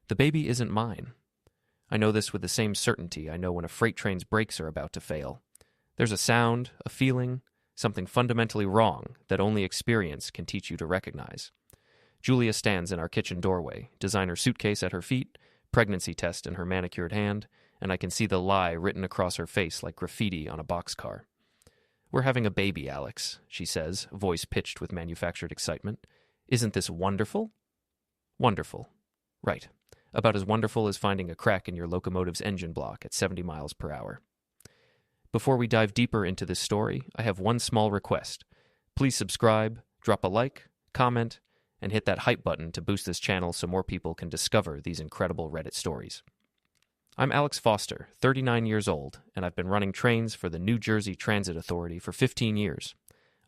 The baby isn't mine. I know this with the same certainty I know when a freight train's brakes are about to fail. There's a sound, a feeling, something fundamentally wrong that only experience can teach you to recognize. Julia stands in our kitchen doorway, designer suitcase at her feet, pregnancy test in her manicured hand, and I can see the lie written across her face like graffiti on a boxcar. "We're having a baby, Alex," she says, voice pitched with manufactured excitement. "Isn't this wonderful?" Wonderful. Right. About as wonderful as finding a crack in your locomotive's engine block at 70 miles per hour. Before we dive deeper into this story, I have one small request. Please subscribe, drop a like, comment, and hit that hype button to boost this channel so more people can discover these incredible Reddit stories. I'm Alex Foster, 39 years old, and I've been running trains for the New Jersey Transit Authority for 15 years.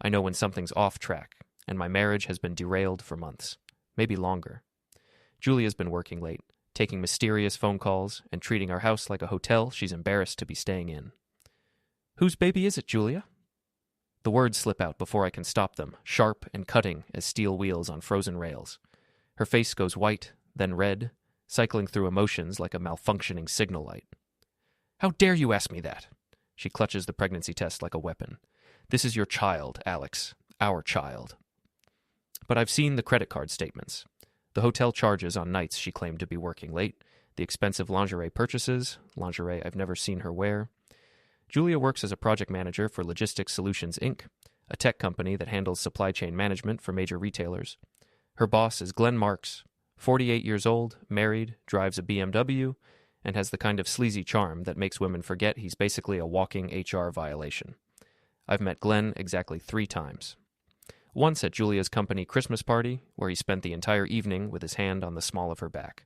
I know when something's off track, and my marriage has been derailed for months, maybe longer. Julia's been working late, taking mysterious phone calls, and treating our house like a hotel she's embarrassed to be staying in. "Whose baby is it, Julia?" The words slip out before I can stop them, sharp and cutting as steel wheels on frozen rails. Her face goes white, then red, cycling through emotions like a malfunctioning signal light. "How dare you ask me that?" She clutches the pregnancy test like a weapon. "This is your child, Alex. Our child." But I've seen the credit card statements. The hotel charges on nights she claimed to be working late, the expensive lingerie purchases, lingerie I've never seen her wear. Julia works as a project manager for Logistics Solutions, Inc., a tech company that handles supply chain management for major retailers. Her boss is Glenn Marks, 48 years old, married, drives a BMW, and has the kind of sleazy charm that makes women forget he's basically a walking HR violation. I've met Glenn exactly 3 times. Once at Julia's company Christmas party, where he spent the entire evening with his hand on the small of her back.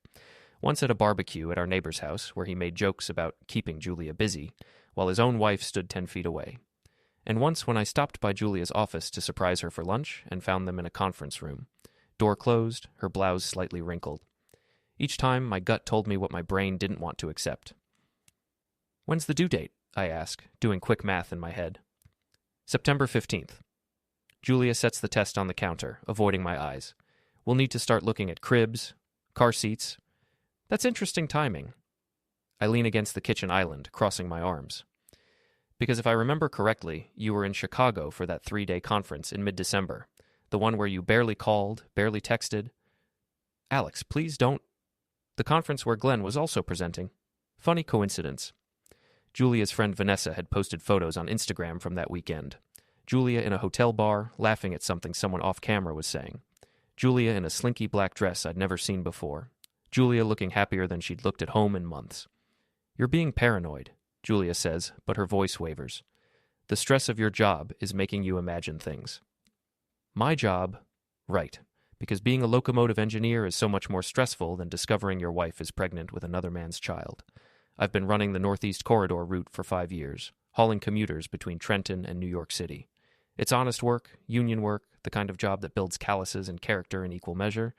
Once at a barbecue at our neighbor's house, where he made jokes about keeping Julia busy, while his own wife stood 10 feet away. And once when I stopped by Julia's office to surprise her for lunch and found them in a conference room. Door closed, her blouse slightly wrinkled. Each time, my gut told me what my brain didn't want to accept. "When's the due date?" I ask, doing quick math in my head. "September 15th. Julia sets the test on the counter, avoiding my eyes. "We'll need to start looking at cribs, car seats." "That's interesting timing." I lean against the kitchen island, crossing my arms. "Because if I remember correctly, you were in Chicago for that 3-day conference in mid-December. The one where you barely called, barely texted." "Alex, please don't." "The conference where Glenn was also presenting. Funny coincidence." Julia's friend Vanessa had posted photos on Instagram from that weekend. Julia in a hotel bar, laughing at something someone off-camera was saying. Julia in a slinky black dress I'd never seen before. Julia looking happier than she'd looked at home in months. "You're being paranoid," Julia says, but her voice wavers. "The stress of your job is making you imagine things." My job? Right, because being a locomotive engineer is so much more stressful than discovering your wife is pregnant with another man's child. I've been running the Northeast Corridor route for 5 years, hauling commuters between Trenton and New York City. It's honest work, union work, the kind of job that builds calluses and character in equal measure.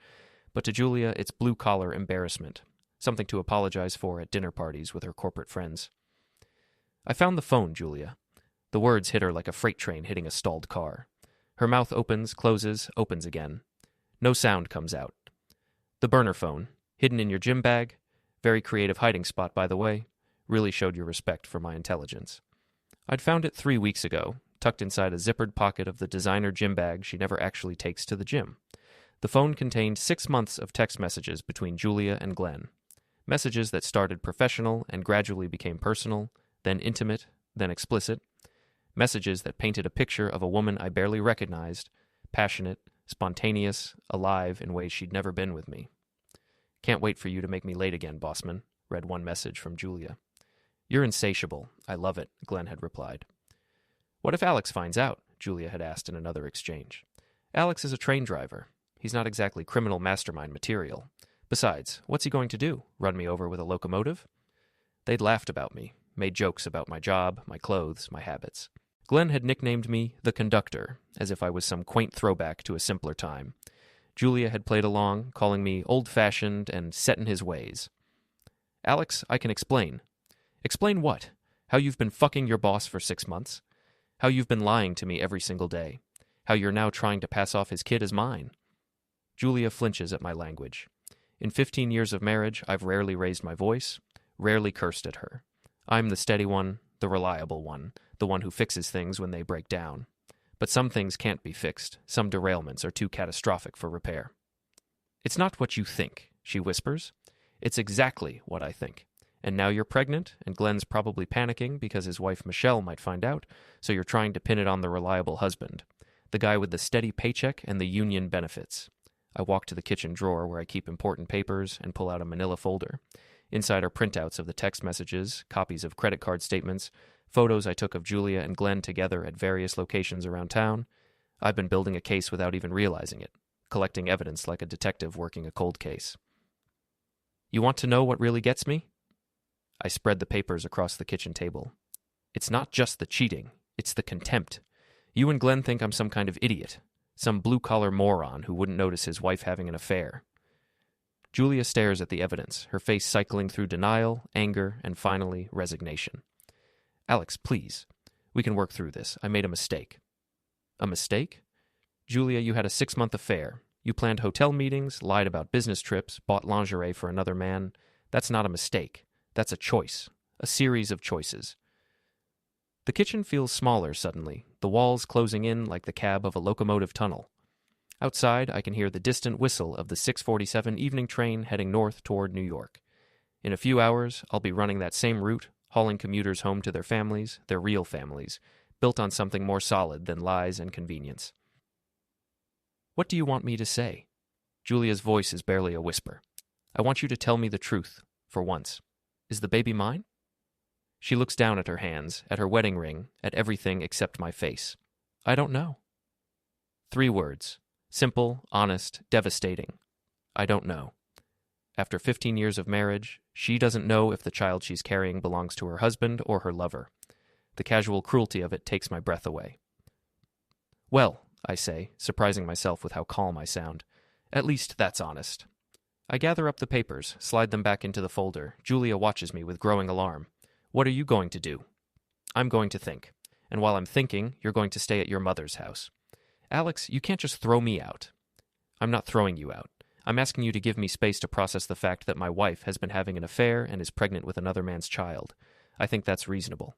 But to Julia, it's blue-collar embarrassment, something to apologize for at dinner parties with her corporate friends. "I found the phone, Julia." The words hit her like a freight train hitting a stalled car. Her mouth opens, closes, opens again. No sound comes out. "The burner phone, hidden in your gym bag. Very creative hiding spot, by the way. Really showed your respect for my intelligence." I'd found it 3 weeks ago, tucked inside a zippered pocket of the designer gym bag she never actually takes to the gym. The phone contained 6 months of text messages between Julia and Glenn. Messages that started professional and gradually became personal, then intimate, then explicit. Messages that painted a picture of a woman I barely recognized, passionate, spontaneous, alive in ways she'd never been with me. "Can't wait for you to make me late again, Bossman," read one message from Julia. "You're insatiable. I love it," Glenn had replied. "What if Alex finds out?" Julia had asked in another exchange. "Alex is a train driver. He's not exactly criminal mastermind material. Besides, what's he going to do? Run me over with a locomotive?" They'd laughed about me, made jokes about my job, my clothes, my habits. Glenn had nicknamed me the Conductor, as if I was some quaint throwback to a simpler time. Julia had played along, calling me old-fashioned and set in his ways. "Alex, I can explain." "Explain what? How you've been fucking your boss for 6 months? How you've been lying to me every single day? How you're now trying to pass off his kid as mine?" Julia flinches at my language. In 15 years of marriage, I've rarely raised my voice, rarely cursed at her. I'm the steady one, the reliable one, the one who fixes things when they break down. But some things can't be fixed. Some derailments are too catastrophic for repair. It's not what you think, she whispers. It's exactly what I think. And now you're pregnant, and Glenn's probably panicking because his wife Michelle might find out, so you're trying to pin it on the reliable husband, the guy with the steady paycheck and the union benefits. I walk to the kitchen drawer where I keep important papers and pull out a manila folder. Inside are printouts of the text messages, copies of credit card statements, photos I took of Julia and Glenn together at various locations around town. I've been building a case without even realizing it, collecting evidence like a detective working a cold case. You want to know what really gets me? I spread the papers across the kitchen table. It's not just the cheating, it's the contempt. You and Glenn think I'm some kind of idiot, some blue-collar moron who wouldn't notice his wife having an affair. Julia stares at the evidence, her face cycling through denial, anger, and finally, resignation. Alex, please. We can work through this. I made a mistake. A mistake? Julia, you had a 6-month affair. You planned hotel meetings, lied about business trips, bought lingerie for another man. That's not a mistake. That's a choice. A series of choices. The kitchen feels smaller suddenly, the walls closing in like the cab of a locomotive tunnel. Outside, I can hear the distant whistle of the 6:47 evening train heading north toward New York. In a few hours, I'll be running that same route, hauling commuters home to their families, their real families, built on something more solid than lies and convenience. What do you want me to say? Julia's voice is barely a whisper. I want you to tell me the truth, for once. Is the baby mine? She looks down at her hands, at her wedding ring, at everything except my face. I don't know. 3 words. Simple, honest, devastating. I don't know. After 15 years of marriage, she doesn't know if the child she's carrying belongs to her husband or her lover. The casual cruelty of it takes my breath away. Well, I say, surprising myself with how calm I sound. At least that's honest. I gather up the papers, slide them back into the folder. Julia watches me with growing alarm. What are you going to do? I'm going to think. And while I'm thinking, you're going to stay at your mother's house. Alex, you can't just throw me out. I'm not throwing you out. I'm asking you to give me space to process the fact that my wife has been having an affair and is pregnant with another man's child. I think that's reasonable.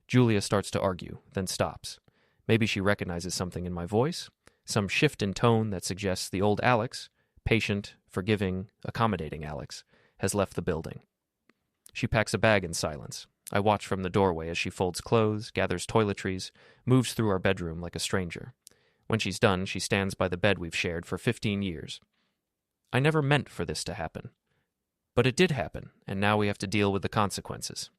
Julia starts to argue, then stops. Maybe she recognizes something in my voice, some shift in tone that suggests the old Alex, patient, forgiving, accommodating Alex, has left the building. She packs a bag in silence. I watch from the doorway as she folds clothes, gathers toiletries, moves through our bedroom like a stranger. When she's done, she stands by the bed we've shared for 15 years. I never meant for this to happen. But it did happen, and now we have to deal with the consequences.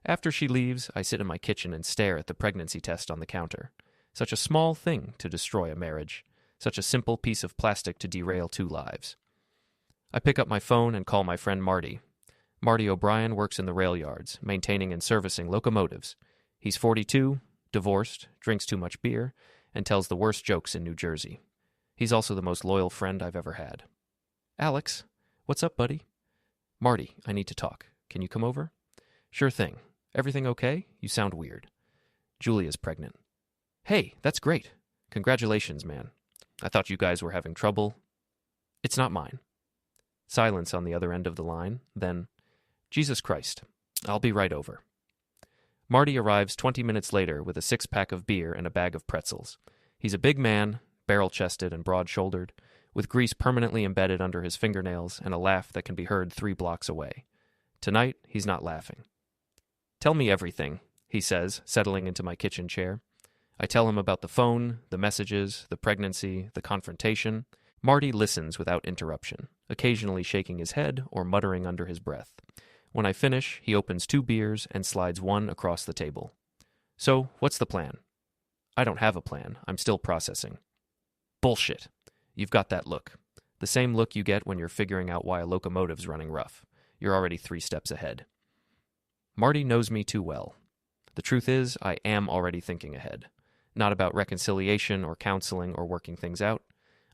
After she leaves, I sit in my kitchen and stare at the pregnancy test on the counter. Such a small thing to destroy a marriage. Such a simple piece of plastic to derail 2 lives. I pick up my phone and call my friend Marty. Marty O'Brien works in the rail yards, maintaining and servicing locomotives. He's 42, divorced, drinks too much beer, and tells the worst jokes in New Jersey. He's also the most loyal friend I've ever had. Alex, what's up, buddy? Marty, I need to talk. Can you come over? Sure thing. Everything okay? You sound weird. Julia's pregnant. Hey, that's great. Congratulations, man. I thought you guys were having trouble. It's not mine. Silence on the other end of the line, then, Jesus Christ, I'll be right over. Marty arrives 20 minutes later with a 6-pack of beer and a bag of pretzels. He's a big man, barrel-chested and broad-shouldered, with grease permanently embedded under his fingernails and a laugh that can be heard 3 blocks away. Tonight, he's not laughing. Tell me everything, he says, settling into my kitchen chair. I tell him about the phone, the messages, the pregnancy, the confrontation. Marty listens without interruption, occasionally shaking his head or muttering under his breath. When I finish, he opens 2 beers and slides 1 across the table. So, what's the plan? I don't have a plan. I'm still processing. Bullshit. You've got that look. The same look you get when you're figuring out why a locomotive's running rough. You're already 3 steps ahead. Marty knows me too well. The truth is, I am already thinking ahead. Not about reconciliation or counseling or working things out.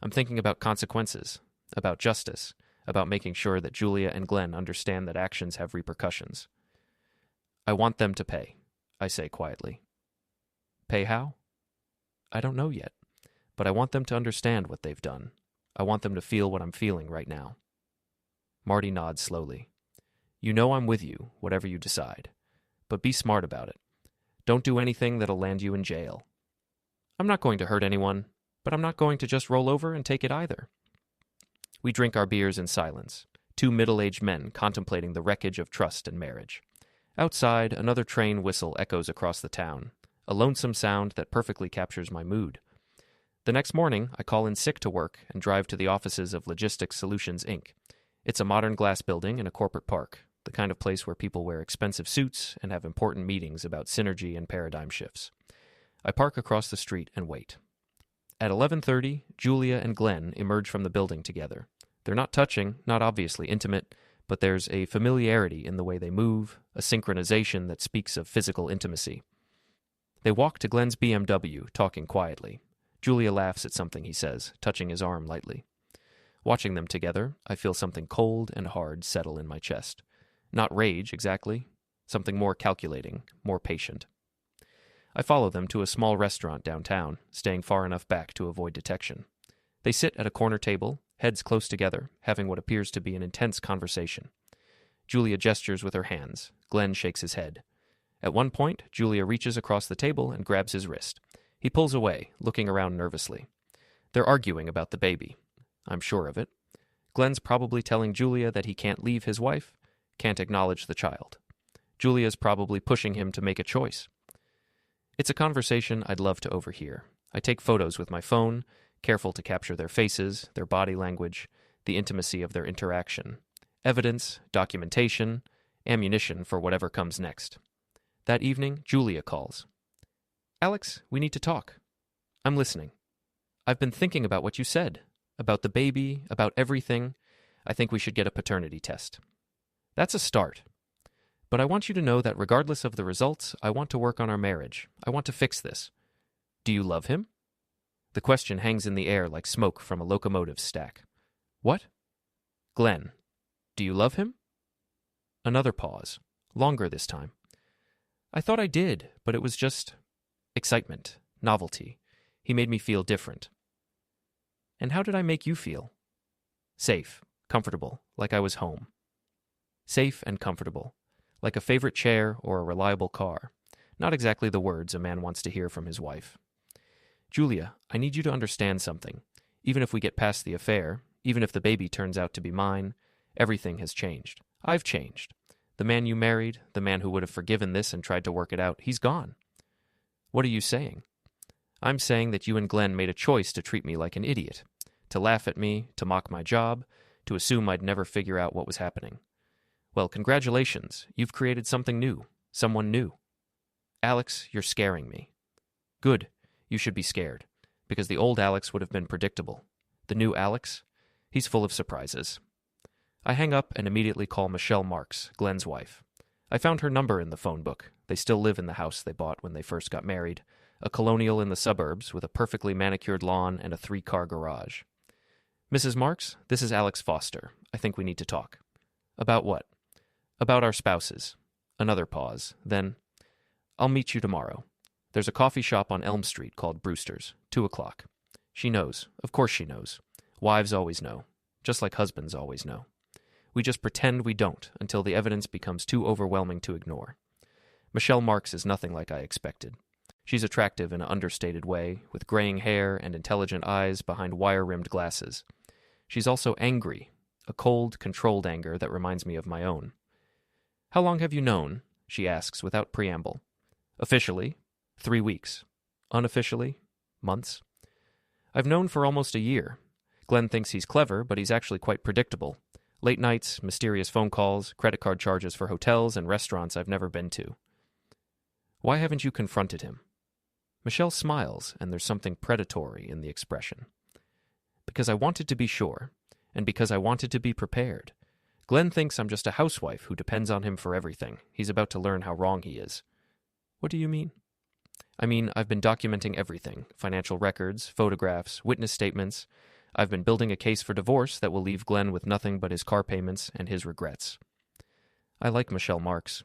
I'm thinking about consequences, about justice, about making sure that Julia and Glenn understand that actions have repercussions. I want them to pay, I say quietly. Pay how? I don't know yet, but I want them to understand what they've done. I want them to feel what I'm feeling right now. Marty nods slowly. You know I'm with you, whatever you decide. But be smart about it. Don't do anything that'll land you in jail. I'm not going to hurt anyone, but I'm not going to just roll over and take it either. We drink our beers in silence, two middle-aged men contemplating the wreckage of trust and marriage. Outside, another train whistle echoes across the town, a lonesome sound that perfectly captures my mood. The next morning, I call in sick to work and drive to the offices of Logistics Solutions, Inc. It's a modern glass building in a corporate park, the kind of place where people wear expensive suits and have important meetings about synergy and paradigm shifts. I park across the street and wait. At 11:30, Julia and Glenn emerge from the building together. They're not touching, not obviously intimate, but there's a familiarity in the way they move, a synchronization that speaks of physical intimacy. They walk to Glenn's BMW, talking quietly. Julia laughs at something he says, touching his arm lightly. Watching them together, I feel something cold and hard settle in my chest. Not rage, exactly. Something more calculating, more patient. I follow them to a small restaurant downtown, staying far enough back to avoid detection. They sit at a corner table, heads close together, having what appears to be an intense conversation. Julia gestures with her hands. Glenn shakes his head. At one point, Julia reaches across the table and grabs his wrist. He pulls away, looking around nervously. They're arguing about the baby. I'm sure of it. Glenn's probably telling Julia that he can't leave his wife, can't acknowledge the child. Julia's probably pushing him to make a choice. It's a conversation I'd love to overhear. I take photos with my phone, careful to capture their faces, their body language, the intimacy of their interaction. Evidence, documentation, ammunition for whatever comes next. That evening, Julia calls. Alex, we need to talk. I'm listening. I've been thinking about what you said, about the baby, about everything. I think we should get a paternity test. That's a start. But I want you to know that regardless of the results, I want to work on our marriage. I want to fix this. Do you love him? The question hangs in the air like smoke from a locomotive stack. What? Glenn, do you love him? Another pause, longer this time. I thought I did, but it was just excitement, novelty. He made me feel different. And how did I make you feel? Safe, comfortable, like I was home. Safe and comfortable, like a favorite chair or a reliable car. Not exactly the words a man wants to hear from his wife. Julia, I need you to understand something. Even if we get past the affair, even if the baby turns out to be mine, everything has changed. I've changed. The man you married, the man who would have forgiven this and tried to work it out, he's gone. What are you saying? I'm saying that you and Glenn made a choice to treat me like an idiot, to laugh at me, to mock my job, to assume I'd never figure out what was happening. Well, congratulations. You've created something new, someone new. Alex, you're scaring me. Good. You should be scared, because the old Alex would have been predictable. The new Alex, he's full of surprises. I hang up and immediately call Michelle Marks, Glenn's wife. I found her number in the phone book. They still live in the house they bought when they first got married, a colonial in the suburbs with a perfectly manicured lawn and a 3-car garage. Mrs. Marks, this is Alex Foster. I think we need to talk. About what? About our spouses. Another pause. Then, I'll meet you tomorrow. There's a coffee shop on Elm Street called Brewster's, 2:00. She knows. Of course she knows. Wives always know. Just like husbands always know. We just pretend we don't until the evidence becomes too overwhelming to ignore. Michelle Marks is nothing like I expected. She's attractive in an understated way, with graying hair and intelligent eyes behind wire-rimmed glasses. She's also angry, a cold, controlled anger that reminds me of my own. How long have you known? She asks without preamble. Officially, 3 weeks. Unofficially, months. I've known for almost a year. Glenn thinks he's clever, but he's actually quite predictable. Late nights, mysterious phone calls, credit card charges for hotels and restaurants I've never been to. Why haven't you confronted him? Michelle smiles, and there's something predatory in the expression. Because I wanted to be sure, and because I wanted to be prepared. Glenn thinks I'm just a housewife who depends on him for everything. He's about to learn how wrong he is. What do you mean? I mean, I've been documenting everything. Financial records, photographs, witness statements. I've been building a case for divorce that will leave Glenn with nothing but his car payments and his regrets. I like Michelle Marks.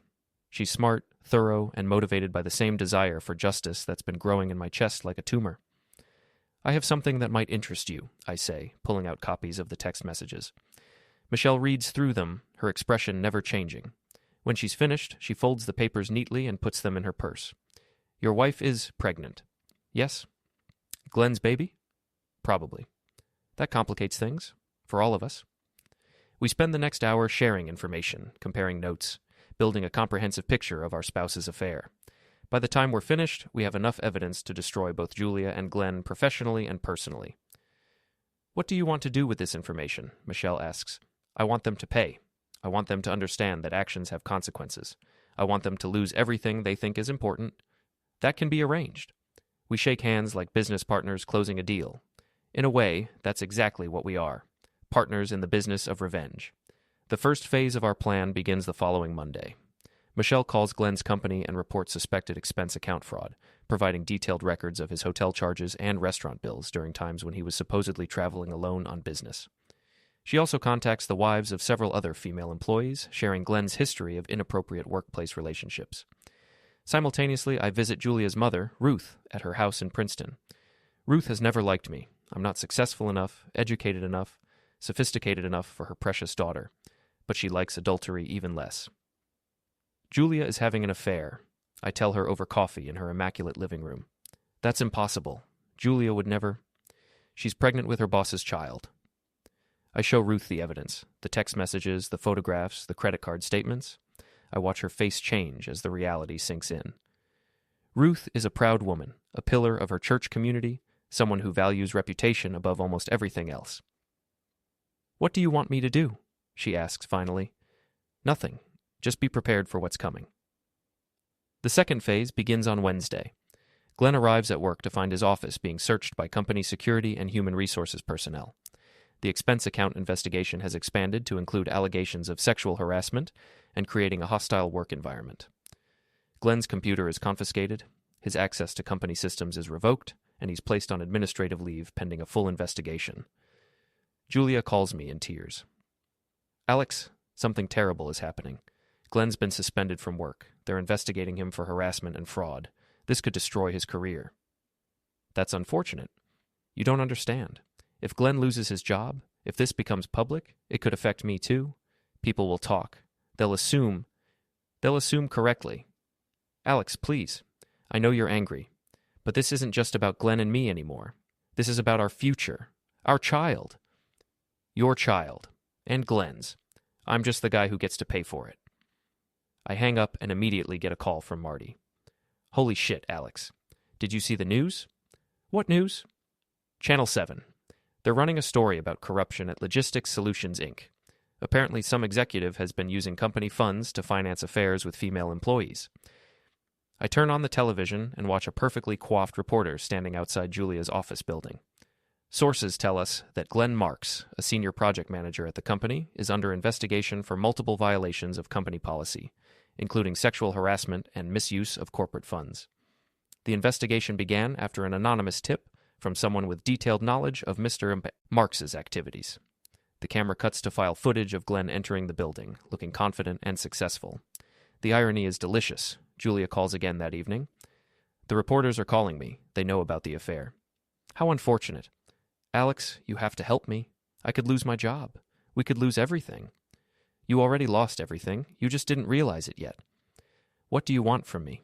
She's smart, thorough, and motivated by the same desire for justice that's been growing in my chest like a tumor. I have something that might interest you, I say, pulling out copies of the text messages. Michelle reads through them, her expression never changing. When she's finished, she folds the papers neatly and puts them in her purse. Your wife is pregnant. Yes? Glenn's baby? Probably. That complicates things, for all of us. We spend the next hour sharing information, comparing notes, building a comprehensive picture of our spouse's affair. By the time we're finished, we have enough evidence to destroy both Julia and Glenn professionally and personally. What do you want to do with this information? Michelle asks. I want them to pay. I want them to understand that actions have consequences. I want them to lose everything they think is important. That can be arranged. We shake hands like business partners closing a deal. In a way, that's exactly what we are. Partners in the business of revenge. The first phase of our plan begins the following Monday. Michelle calls Glenn's company and reports suspected expense account fraud, providing detailed records of his hotel charges and restaurant bills during times when he was supposedly traveling alone on business. She also contacts the wives of several other female employees, sharing Glenn's history of inappropriate workplace relationships. Simultaneously, I visit Julia's mother, Ruth, at her house in Princeton. Ruth has never liked me. I'm not successful enough, educated enough, sophisticated enough for her precious daughter, but she likes adultery even less. Julia is having an affair. I tell her over coffee in her immaculate living room. That's impossible. Julia would never. She's pregnant with her boss's child. I show Ruth the evidence, the text messages, the photographs, the credit card statements. I watch her face change as the reality sinks in. Ruth is a proud woman, a pillar of her church community, someone who values reputation above almost everything else. What do you want me to do? She asks finally. Nothing. Just be prepared for what's coming. The second phase begins on Wednesday. Glenn arrives at work to find his office being searched by company security and human resources personnel. The expense account investigation has expanded to include allegations of sexual harassment and creating a hostile work environment. Glenn's computer is confiscated, his access to company systems is revoked, and he's placed on administrative leave pending a full investigation. Julia calls me in tears. Alex, something terrible is happening. Glenn's been suspended from work. They're investigating him for harassment and fraud. This could destroy his career. That's unfortunate. You don't understand. If Glenn loses his job, if this becomes public, it could affect me too. People will talk. They'll assume correctly. Alex, please. I know you're angry. But this isn't just about Glenn and me anymore. This is about our future. Our child. Your child. And Glenn's. I'm just the guy who gets to pay for it. I hang up and immediately get a call from Marty. Holy shit, Alex. Did you see the news? What news? Channel 7. They're running a story about corruption at Logistics Solutions, Inc. Apparently some executive has been using company funds to finance affairs with female employees. I turn on the television and watch a perfectly coiffed reporter standing outside Julia's office building. Sources tell us that Glenn Marks, a senior project manager at the company, is under investigation for multiple violations of company policy, including sexual harassment and misuse of corporate funds. The investigation began after an anonymous tip from someone with detailed knowledge of Mr. Marks's activities. The camera cuts to file footage of Glenn entering the building, looking confident and successful. The irony is delicious. Julia calls again that evening. The reporters are calling me. They know about the affair. How unfortunate. Alex, you have to help me. I could lose my job. We could lose everything. You already lost everything. You just didn't realize it yet. What do you want from me?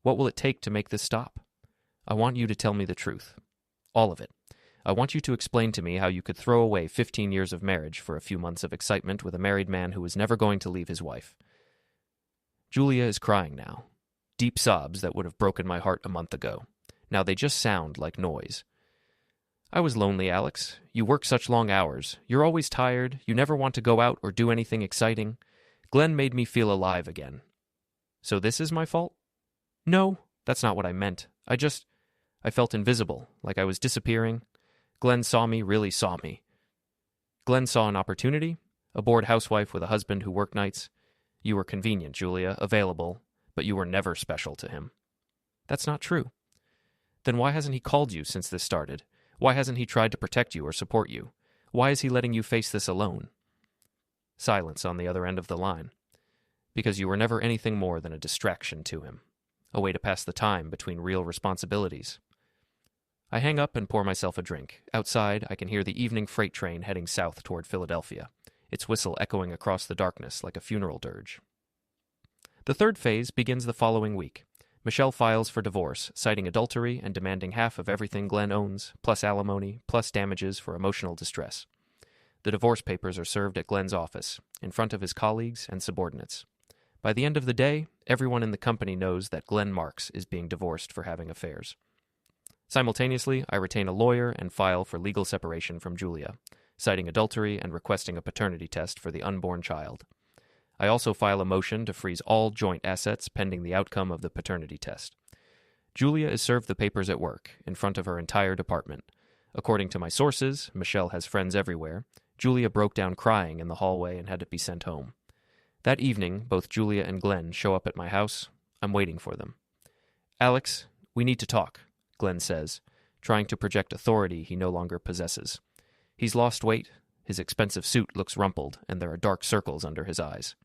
What will it take to make this stop? I want you to tell me the truth. All of it. I want you to explain to me how you could throw away 15 years of marriage for a few months of excitement with a married man who was never going to leave his wife. Julia is crying now. Deep sobs that would have broken my heart a month ago. Now they just sound like noise. I was lonely, Alex. You work such long hours. You're always tired. You never want to go out or do anything exciting. Glenn made me feel alive again. So this is my fault? No, that's not what I meant. I felt invisible, like I was disappearing. Glenn saw me, really saw me. Glenn saw an opportunity, a bored housewife with a husband who worked nights. You were convenient, Julia, available, but you were never special to him. That's not true. Then why hasn't he called you since this started? Why hasn't he tried to protect you or support you? Why is he letting you face this alone? Silence on the other end of the line. Because you were never anything more than a distraction to him, a way to pass the time between real responsibilities. I hang up and pour myself a drink. Outside, I can hear the evening freight train heading south toward Philadelphia, its whistle echoing across the darkness like a funeral dirge. The third phase begins the following week. Michelle files for divorce, citing adultery and demanding half of everything Glenn owns, plus alimony, plus damages for emotional distress. The divorce papers are served at Glenn's office, in front of his colleagues and subordinates. By the end of the day, everyone in the company knows that Glenn Marks is being divorced for having affairs. Simultaneously, I retain a lawyer and file for legal separation from Julia, citing adultery and requesting a paternity test for the unborn child. I also file a motion to freeze all joint assets pending the outcome of the paternity test. Julia is served the papers at work, in front of her entire department. According to my sources, Michelle has friends everywhere. Julia broke down crying in the hallway and had to be sent home. That evening, both Julia and Glenn show up at my house. I'm waiting for them. "Alex, we need to talk," Glenn says, trying to project authority he no longer possesses. He's lost weight, his expensive suit looks rumpled, and there are dark circles under his eyes.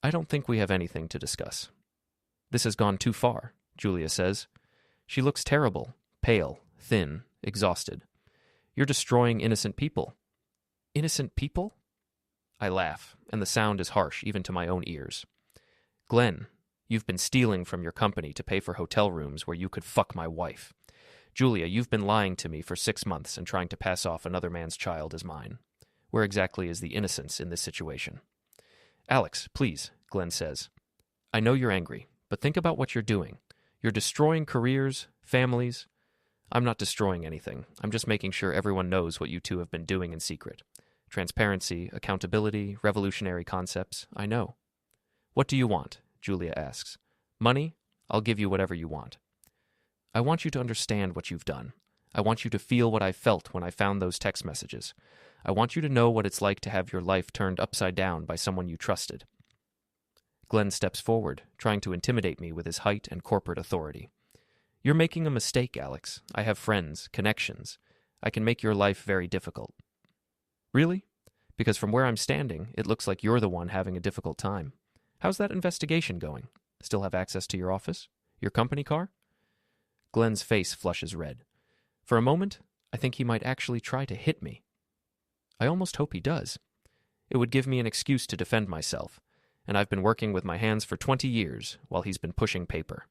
"I don't think we have anything to discuss." "This has gone too far," Julia says. She looks terrible, pale, thin, exhausted. "You're destroying innocent people." "Innocent people?" I laugh, and the sound is harsh even to my own ears. "Glenn, you've been stealing from your company to pay for hotel rooms where you could fuck my wife. Julia, you've been lying to me for 6 months and trying to pass off another man's child as mine. Where exactly is the innocence in this situation?" "Alex, please," Glenn says. "I know you're angry, but think about what you're doing. You're destroying careers, families." "I'm not destroying anything. I'm just making sure everyone knows what you two have been doing in secret. Transparency, accountability, revolutionary concepts, I know." "What do you want?" Julia asks. "Money? I'll give you whatever you want." "I want you to understand what you've done. I want you to feel what I felt when I found those text messages. I want you to know what it's like to have your life turned upside down by someone you trusted." Glenn steps forward, trying to intimidate me with his height and corporate authority. "You're making a mistake, Alex. I have friends, connections. I can make your life very difficult." "Really? Because from where I'm standing, it looks like you're the one having a difficult time. How's that investigation going? Still have access to your office? Your company car?" Glenn's face flushes red. For a moment, I think he might actually try to hit me. I almost hope he does. It would give me an excuse to defend myself, and I've been working with my hands for 20 years while he's been pushing paper.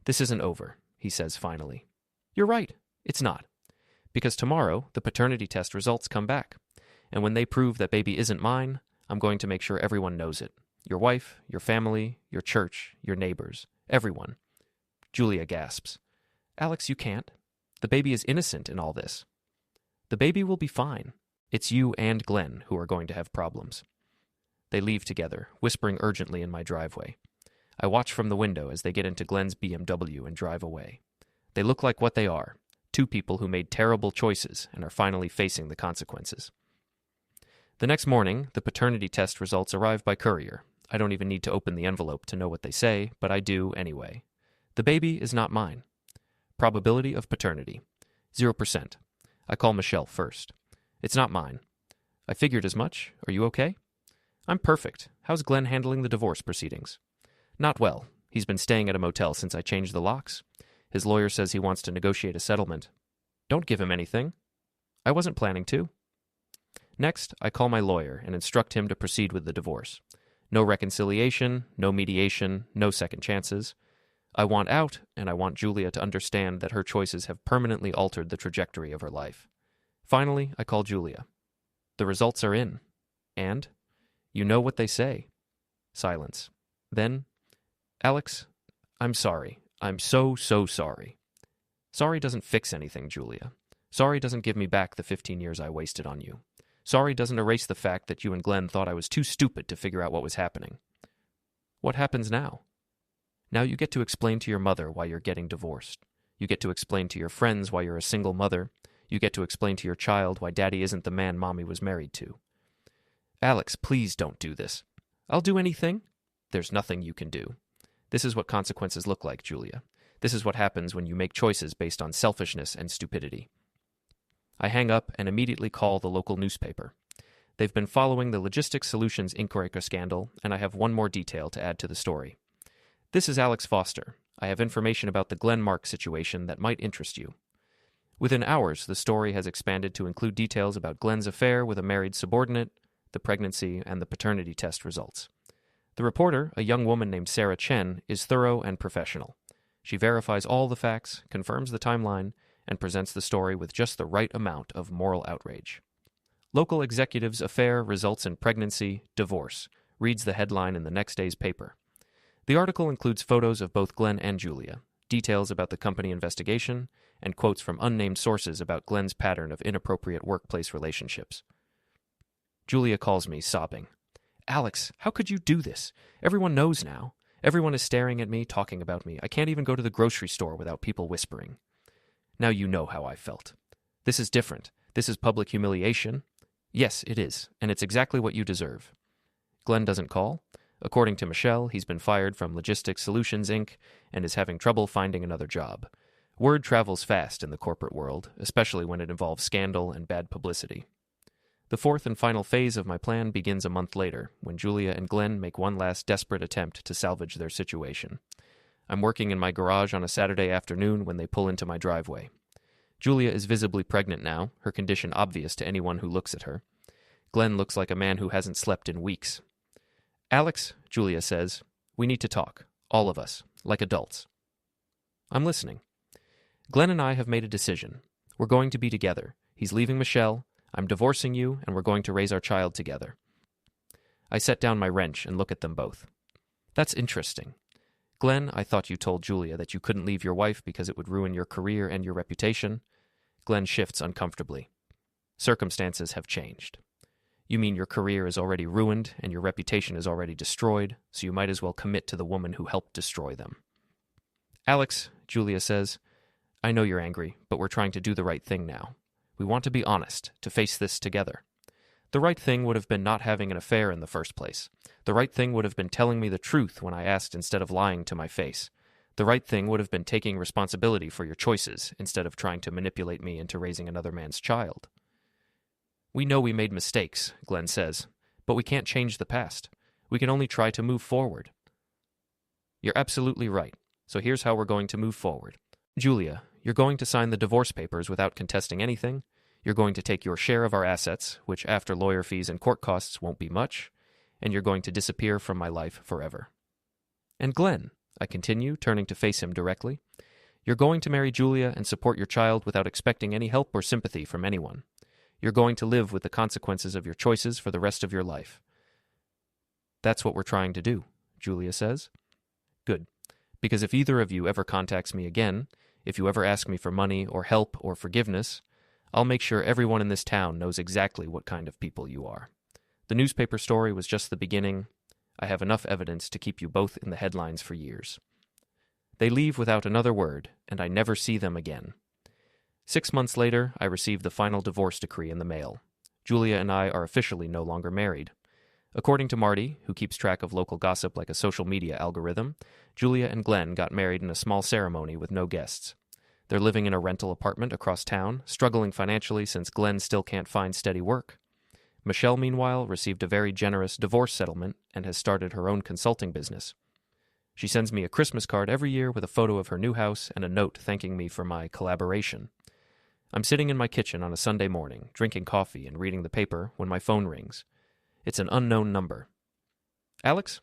"This isn't over," he says finally. "You're right, it's not. Because tomorrow, the paternity test results come back, and when they prove that baby isn't mine, I'm going to make sure everyone knows it. Your wife, your family, your church, your neighbors, everyone." Julia gasps. "Alex, you can't. The baby is innocent in all this." "The baby will be fine. It's you and Glenn who are going to have problems." They leave together, whispering urgently in my driveway. I watch from the window as they get into Glenn's BMW and drive away. They look like what they are, two people who made terrible choices and are finally facing the consequences. The next morning, the paternity test results arrive by courier. I don't even need to open the envelope to know what they say, but I do anyway. The baby is not mine. Probability of paternity, 0%. I call Michelle first. "It's not mine." "I figured as much. Are you okay?" "I'm perfect. How's Glenn handling the divorce proceedings?" "Not well. He's been staying at a motel since I changed the locks. His lawyer says he wants to negotiate a settlement." "Don't give him anything." "I wasn't planning to." Next, I call my lawyer and instruct him to proceed with the divorce. No reconciliation, no mediation, no second chances. I want out, and I want Julia to understand that her choices have permanently altered the trajectory of her life. Finally, I call Julia. "The results are in. And? You know what they say." Silence. Then, "Alex, I'm sorry. I'm so sorry." Sorry doesn't fix anything, Julia. Sorry doesn't give me back the 15 years I wasted on you. Sorry doesn't erase the fact that you and Glenn thought I was too stupid to figure out what was happening. What happens now? Now you get to explain to your mother why you're getting divorced. You get to explain to your friends why you're a single mother. You get to explain to your child why daddy isn't the man mommy was married to. "Alex, please don't do this." "I'll do anything." "There's nothing you can do. This is what consequences look like, Julia. This is what happens when you make choices based on selfishness and stupidity." I hang up and immediately call the local newspaper. They've been following the Logistics Solutions Incorrect scandal, and I have one more detail to add to the story. "This is Alex Foster. I have information about the Glenn Mark situation that might interest you. Within hours, the story has expanded to include details about Glenn's affair with a married subordinate, the pregnancy, and the paternity test results. The reporter, a young woman named Sarah Chen, is thorough and professional. She verifies all the facts, confirms the timeline, and presents the story with just the right amount of moral outrage. Local executive's affair results in pregnancy, divorce, reads the headline in the next day's paper. The article includes photos of both Glenn and Julia, details about the company investigation, and quotes from unnamed sources about Glenn's pattern of inappropriate workplace relationships. Julia calls me, sobbing. "Alex, how could you do this? Everyone knows now. Everyone is staring at me, talking about me. I can't even go to the grocery store without people whispering. Now you know how I felt. This is different. This is public humiliation. Yes, it is, and it's exactly what you deserve." Glenn doesn't call. According to Michelle, he's been fired from Logistics Solutions, Inc. and is having trouble finding another job. Word travels fast in the corporate world, especially when it involves scandal and bad publicity. The fourth and final phase of my plan begins a month later, when Julia and Glenn make one last desperate attempt to salvage their situation. I'm working in my garage on a Saturday afternoon when they pull into my driveway. Julia is visibly pregnant now, her condition obvious to anyone who looks at her. Glenn looks like a man who hasn't slept in weeks. "Alex," Julia says, "we need to talk, all of us, like adults." I'm listening. "Glenn and I have made a decision. We're going to be together. He's leaving Michelle, I'm divorcing you, and we're going to raise our child together." I set down my wrench and look at them both. "That's interesting. Glenn, I thought you told Julia that you couldn't leave your wife because it would ruin your career and your reputation." Glenn shifts uncomfortably. "Circumstances have changed. You mean your career is already ruined and your reputation is already destroyed, so you might as well commit to the woman who helped destroy them." "Alex," Julia says, "I know you're angry, but we're trying to do the right thing now. We want to be honest, to face this together. The right thing would have been not having an affair in the first place. The right thing would have been telling me the truth when I asked instead of lying to my face. The right thing would have been taking responsibility for your choices instead of trying to manipulate me into raising another man's child." "We know we made mistakes," Glenn says, "but we can't change the past. We can only try to move forward." "You're absolutely right. So here's how we're going to move forward. Julia, you're going to sign the divorce papers without contesting anything. You're going to take your share of our assets, which after lawyer fees and court costs won't be much, and you're going to disappear from my life forever. And Glenn," I continue, turning to face him directly, "you're going to marry Julia and support your child without expecting any help or sympathy from anyone. You're going to live with the consequences of your choices for the rest of your life." "That's what we're trying to do," Julia says. "Good. Because if either of you ever contacts me again, if you ever ask me for money or help or forgiveness, I'll make sure everyone in this town knows exactly what kind of people you are. The newspaper story was just the beginning. I have enough evidence to keep you both in the headlines for years." They leave without another word, and I never see them again. 6 months later, I receive the final divorce decree in the mail. Julia and I are officially no longer married. According to Marty, who keeps track of local gossip like a social media algorithm, Julia and Glenn got married in a small ceremony with no guests. They're living in a rental apartment across town, struggling financially since Glenn still can't find steady work. Michelle, meanwhile, received a very generous divorce settlement and has started her own consulting business. She sends me a Christmas card every year with a photo of her new house and a note thanking me for my collaboration. I'm sitting in my kitchen on a Sunday morning, drinking coffee and reading the paper when my phone rings. It's an unknown number. "Alex?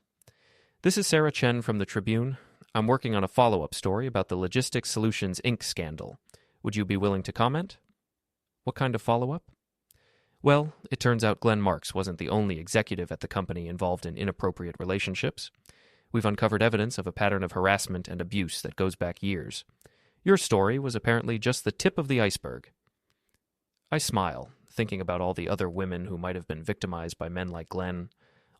This is Sarah Chen from the Tribune. I'm working on a follow-up story about the Logistics Solutions, Inc. scandal. Would you be willing to comment?" "What kind of follow-up?" "Well, it turns out Glenn Marks wasn't the only executive at the company involved in inappropriate relationships. We've uncovered evidence of a pattern of harassment and abuse that goes back years. Your story was apparently just the tip of the iceberg." I smile, thinking about all the other women who might have been victimized by men like Glenn,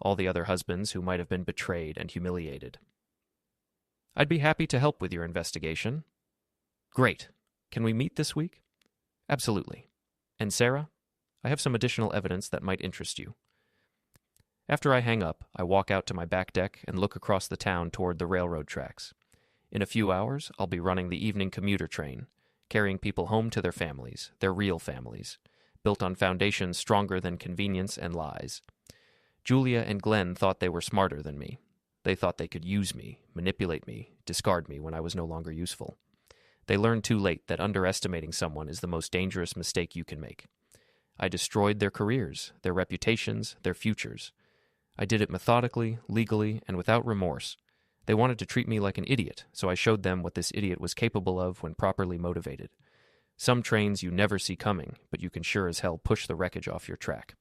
all the other husbands who might have been betrayed and humiliated. "I'd be happy to help with your investigation." "Great. Can we meet this week?" "Absolutely. And Sarah, I have some additional evidence that might interest you." After I hang up, I walk out to my back deck and look across the town toward the railroad tracks. In a few hours, I'll be running the evening commuter train, carrying people home to their families, their real families, built on foundations stronger than convenience and lies. Julia and Glenn thought they were smarter than me. They thought they could use me, manipulate me, discard me when I was no longer useful. They learned too late that underestimating someone is the most dangerous mistake you can make. I destroyed their careers, their reputations, their futures. I did it methodically, legally, and without remorse. They wanted to treat me like an idiot, so I showed them what this idiot was capable of when properly motivated. Some trains you never see coming, but you can sure as hell push the wreckage off your track.